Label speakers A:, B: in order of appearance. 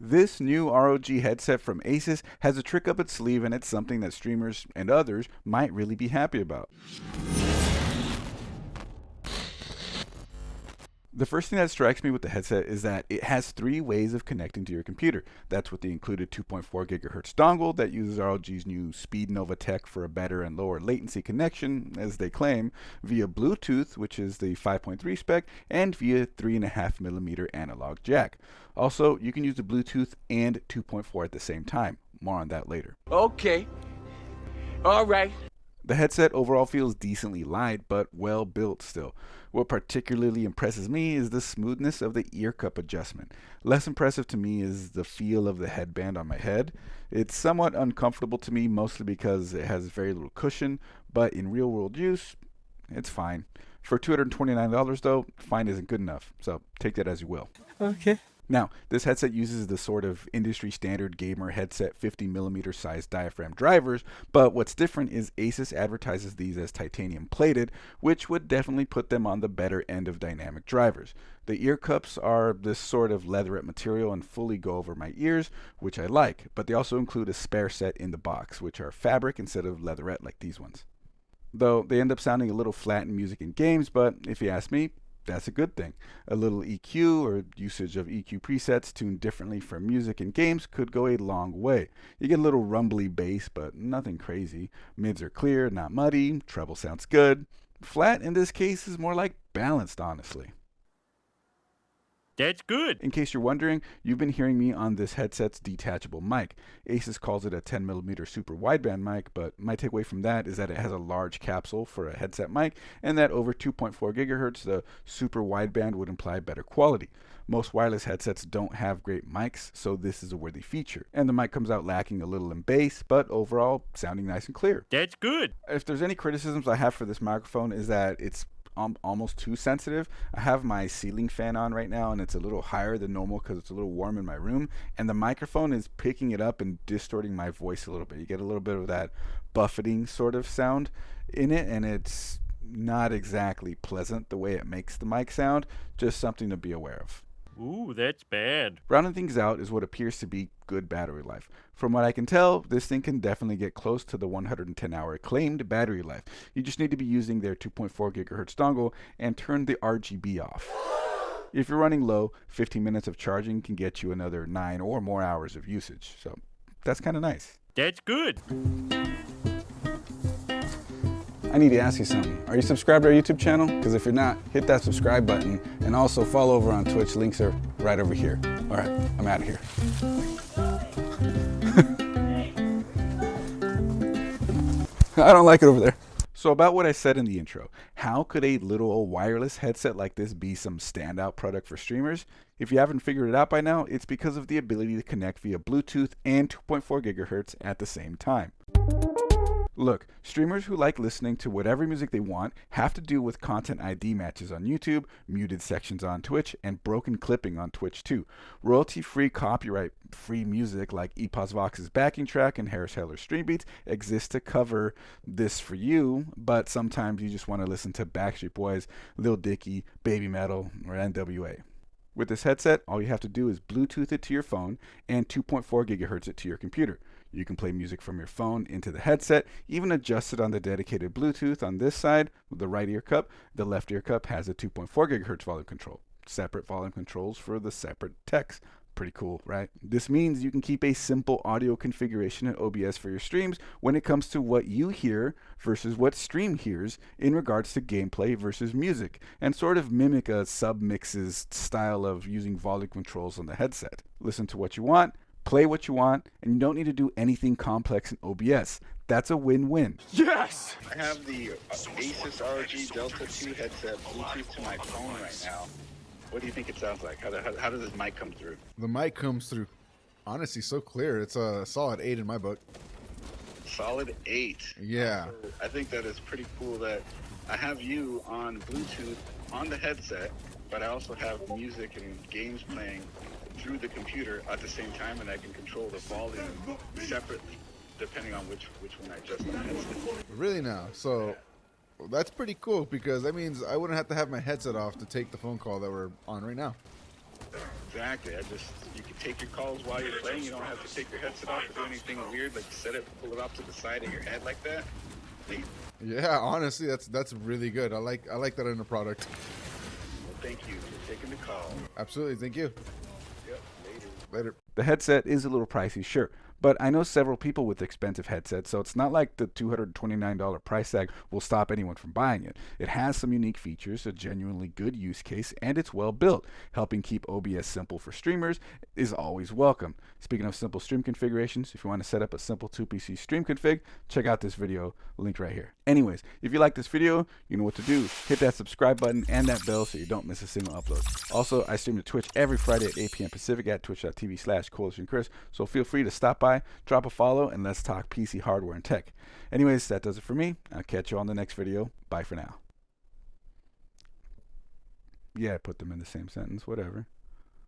A: This new ROG headset from Asus has a trick up its sleeve, and it's something that streamers and others might really be happy about. The first thing that strikes me with the headset is that it has 3 ways of connecting to your computer. That's with the included 2.4 gigahertz dongle that uses ROG's new Speed Nova tech for a better and lower latency connection, as they claim, via Bluetooth, which is the 5.3 spec, and via 3.5mm analog jack. Also, you can use the Bluetooth and 2.4 at the same time. More on that later.
B: Okay. All right.
A: The headset overall feels decently light, but well built still. What particularly impresses me is the smoothness of the ear cup adjustment. Less impressive to me is the feel of the headband on my head. It's somewhat uncomfortable to me, mostly because it has very little cushion, but in real world use, it's fine. For $229 though, fine isn't good enough, so take that as you will.
B: Okay.
A: Now, this headset uses the sort of industry standard gamer headset 50mm size diaphragm drivers, but what's different is Asus advertises these as titanium plated, which would definitely put them on the better end of dynamic drivers. The ear cups are this sort of leatherette material and fully go over my ears, which I like, but they also include a spare set in the box, which are fabric instead of leatherette like these ones. Though they end up sounding a little flat in music and games, but if you ask me, that's a good thing. A little EQ or usage of EQ presets tuned differently for music and games could go a long way. You get a little rumbly bass, but nothing crazy. Mids are clear, not muddy. Treble sounds good. Flat in this case is more like balanced, honestly.
B: That's good.
A: In case you're wondering, you've been hearing me on this headset's detachable mic. Asus calls it a 10mm super wideband mic, but my takeaway from that is that it has a large capsule for a headset mic, and that over 2.4 gigahertz, the super wideband would imply better quality. Most wireless headsets don't have great mics, so this is a worthy feature. And the mic comes out lacking a little in bass, but overall sounding nice and clear.
B: That's good.
A: If there's any criticisms I have for this microphone is that it's almost too sensitive. I have my ceiling fan on right now, and it's a little higher than normal because it's a little warm in my room, and the microphone is picking it up and distorting my voice a little bit. You get a little bit of that buffeting sort of sound in it, and it's not exactly pleasant the way it makes the mic sound. Just something to be aware of.
B: Ooh, that's bad.
A: Rounding things out is what appears to be good battery life. From what I can tell, this thing can definitely get close to the 110-hour claimed battery life. You just need to be using their 2.4 gigahertz dongle and turn the RGB off. If you're running low, 15 minutes of charging can get you another 9 or more hours of usage. So that's kind of nice.
B: That's good.
A: I need to ask you something. Are you subscribed to our YouTube channel? Because if you're not, hit that subscribe button and also follow over on Twitch. Links are right over here. All right, I'm out of here. I don't like it over there. So about what I said in the intro, how could a little old wireless headset like this be some standout product for streamers? If you haven't figured it out by now, it's because of the ability to connect via Bluetooth and 2.4 gigahertz at the same time. Look, streamers who like listening to whatever music they want have to deal with content ID matches on YouTube, muted sections on Twitch, and broken clipping on Twitch too. Royalty-free, copyright-free music like EposVox's backing track and Harris Heller's Stream Beats exists to cover this for you, but sometimes you just want to listen to Backstreet Boys, Lil Dicky, Baby Metal, or NWA. With this headset, all you have to do is Bluetooth it to your phone and 2.4 gigahertz it to your computer. You can play music from your phone into the headset, even adjust it on the dedicated Bluetooth on this side with the right ear cup. The left ear cup has a 2.4 gigahertz volume control. Separate volume controls for the separate techs. Pretty cool, right? This means you can keep a simple audio configuration in OBS for your streams when it comes to what you hear versus what stream hears in regards to gameplay versus music, and sort of mimic a sub-mixes style of using volume controls on the headset. Listen to what you want, play what you want, and you don't need to do anything complex in OBS. That's a win-win.
B: Yes!
C: I have the Asus ROG Delta 2 headset Bluetooth to my phone right now. What do you think it sounds like? How does this mic come through?
D: The mic comes through, honestly, so clear. It's a solid 8 in my book.
C: Solid 8.
D: Yeah.
C: So I think that is pretty cool that I have you on Bluetooth on the headset, but I also have music and games playing through the computer at the same time, and I can control the volume separately depending on which one I adjust on the headset.
D: Really now? So that's pretty cool because that means I wouldn't have to have my headset off to take the phone call that we're on right now.
C: Exactly. You can take your calls while you're playing. You don't have to take your headset off or do anything weird, like set it, pull it off to the side of your head like that. Neat.
D: Yeah, honestly, that's really good. I like that in a product.
C: Well, thank you for taking the call.
D: Absolutely, thank you.
C: Yep. Later.
D: Later.
A: The headset is a little pricey, sure, but I know several people with expensive headsets, so it's not like the $229 price tag will stop anyone from buying it. It has some unique features, a genuinely good use case, and it's well built. Helping keep OBS simple for streamers is always welcome. Speaking of simple stream configurations, if you want to set up a simple 2PC stream config, check out this video linked right here. Anyways, if you like this video, you know what to do. Hit that subscribe button and that bell so you don't miss a single upload. Also, I stream to Twitch every Friday at 8 p.m. Pacific at twitch.tv/CoalitionChris, so feel free to stop by, drop a follow, and let's talk PC hardware and tech. Anyways, that does it for me. I'll catch you on the next video. Bye for now. Yeah, I put them in the same sentence, whatever.